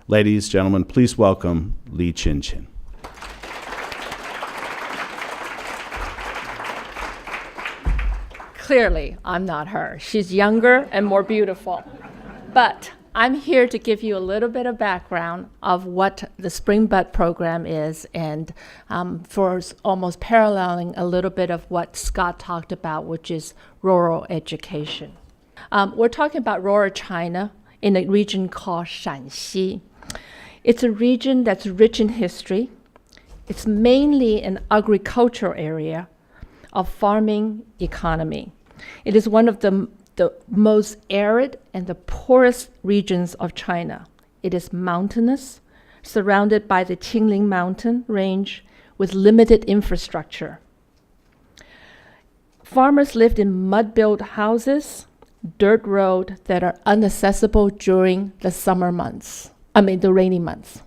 Ladies, gentlemen, please welcome Li QinQin. Clearly, I'm not her. She's younger and more beautiful. But I'm here to give you a little bit of background of what the Spring Bud program is, and for almost paralleling a little bit of what Scott talked about, which is rural education. We're talking about rural China in a region called Shanxi. It's a region that's rich in history. It's mainly an agricultural area of farming economy. It is one of the most arid and the poorest regions of China. It is mountainous, surrounded by the Qingling mountain range with limited infrastructure. Farmers lived in mud-built houses, dirt roads that are inaccessible during the the rainy months.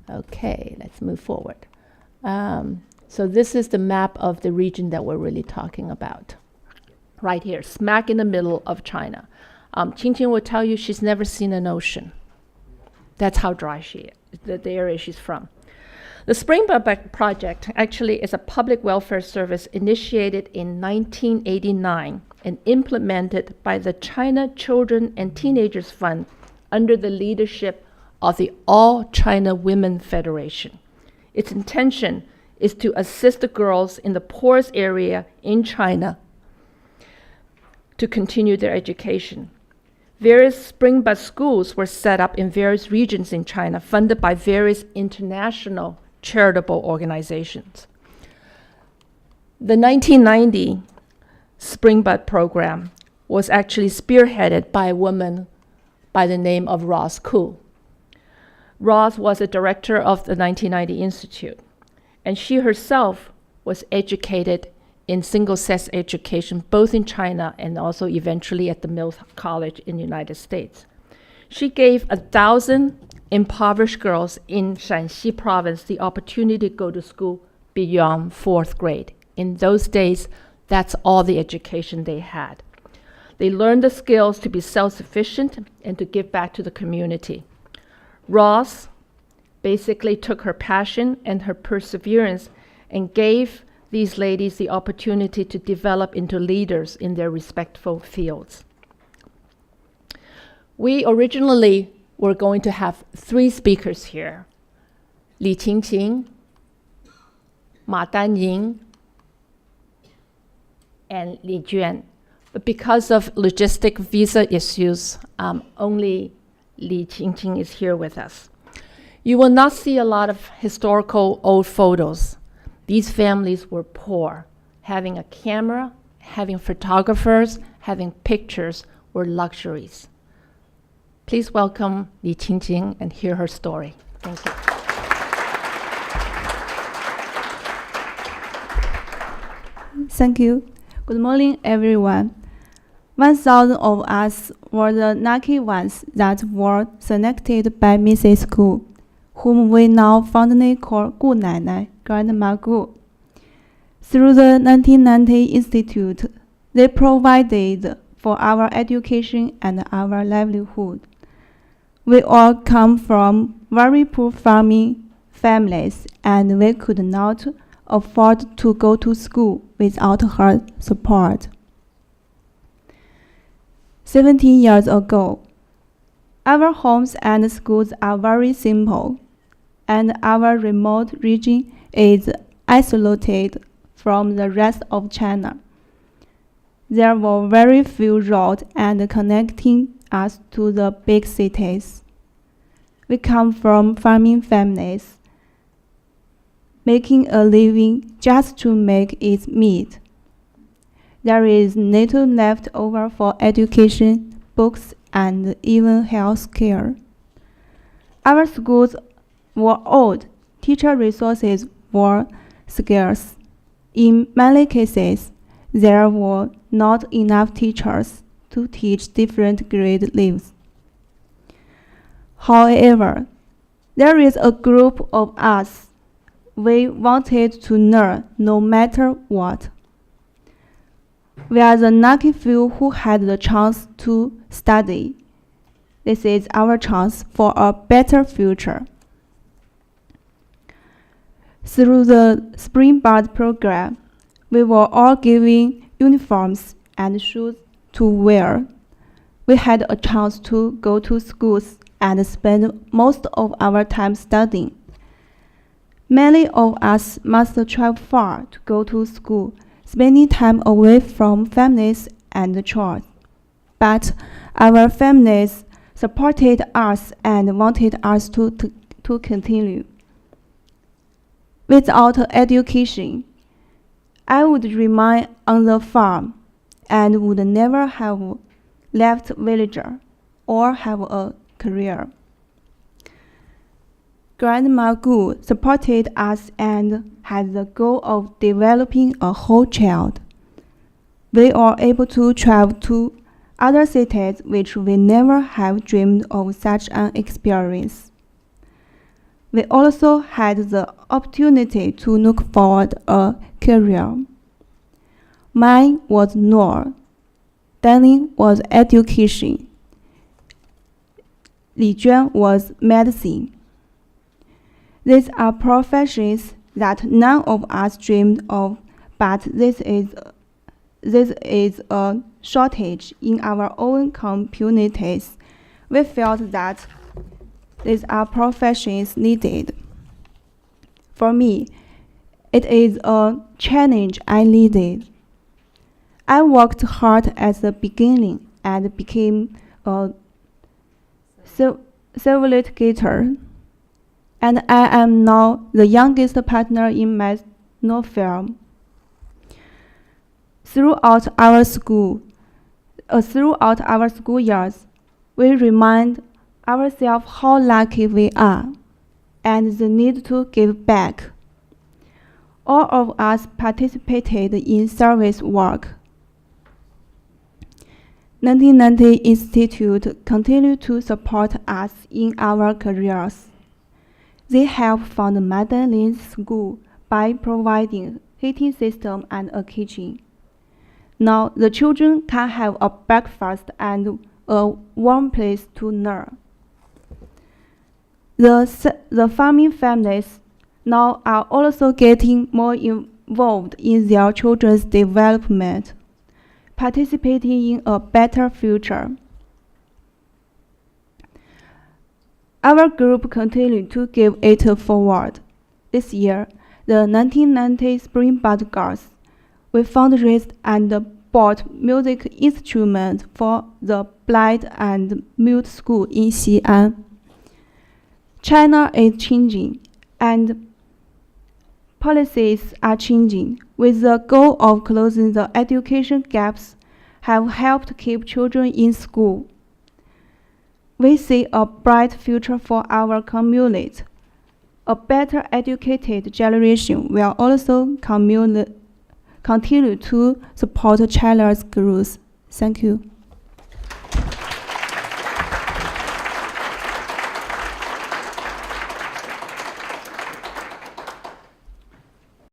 Okay, let's move forward. So this is the map of the region that we're really talking about. Right here, smack in the middle of China. QinQin will tell you she's never seen an ocean. That's how dry she is, the area she's from. The Spring Bud Project actually is a public welfare service initiated in 1989 and implemented by the China Children and Teenagers Fund under the leadership of the All China Women Federation. Its intention is to assist the girls in the poorest area in China to continue their education. Various Spring Bud schools were set up in various regions in China, funded by various international charitable organizations. The 1990 Spring Bud program was actually spearheaded by a woman by the name of Ross Koo. Ross was a director of the 1990 Institute, and she herself was educated in single-sex education, both in China and also eventually at the Mills College in the United States. She gave 1,000 impoverished girls in Shanxi province the opportunity to go to school beyond 4th grade. In those days, that's all the education they had. They learned the skills to be self-sufficient and to give back to the community. Ross basically took her passion and her perseverance and gave these ladies the opportunity to develop into leaders in their respectful fields. We originally were going to have 3 speakers here: Li QinQin, Ma Danying, and Li Juan. But because of logistic visa issues, only Li QinQin is here with us. You will not see a lot of historical old photos. These families were poor. Having a camera, having photographers, having pictures were luxuries. Please welcome Li QinQin and hear her story. Thank you. Thank you. Good morning, everyone. 1,000 of us were the lucky ones that were selected by Mrs. Gu, whom we now fondly call Gu Nai, Grandma Gu. Through the 1990 Institute, they provided for our education and our livelihood. We all come from very poor farming families, and we could not afford to go to school without her support. 17 years ago, our homes and schools are very simple, and our remote region is isolated from the rest of China. There were very few roads and connecting us to the big cities. We come from farming families, making a living just to make ends meet. There is little left over for education, books, and even health care. Our schools were old, teacher resources were scarce. In many cases, there were not enough teachers to teach different grade levels. However, there is a group of us. We wanted to learn no matter what. We are the lucky few who had the chance to study. this is our chance for a better future. Through the Springboard program, we were all given uniforms and shoes to wear. We had a chance to go to schools and spend most of our time studying. Many of us must travel far to go to school, spending time away from families and chores. But our families supported us and wanted us to continue. Without education, I would remain on the farm and would never have left villager or have a career. Grandma Gu supported us and had the goal of developing a whole child. We are able to travel to other cities which we never have dreamed of such an experience. We also had the opportunity to look forward a career. Mine was law. Danny was education. Li Juan was medicine. These are professions that none of us dreamed of, but this is a shortage in our own communities. We felt that these are professions needed. For me, it is a challenge I needed. I worked hard at the beginning and became a civil litigator, and I am now the youngest partner in my law firm. Throughout our school years, we remind ourselves how lucky we are and the need to give back. All of us participated in service work. 1990 Institute continued to support us in our careers. They help fund Madeline's school by providing heating system and a kitchen. Now the children can have a breakfast and a warm place to learn. The farming families now are also getting more involved in their children's development, participating in a better future. Our group continued to give it forward. This year, the 1990 Springboard Girls, we fundraised and bought music instruments for the blind and mute school in Xi'an. China is changing, and policies are changing, with the goal of closing the education gaps have helped keep children in school. We see a bright future for our community. A better educated generation will also continue to support China's growth. Thank you.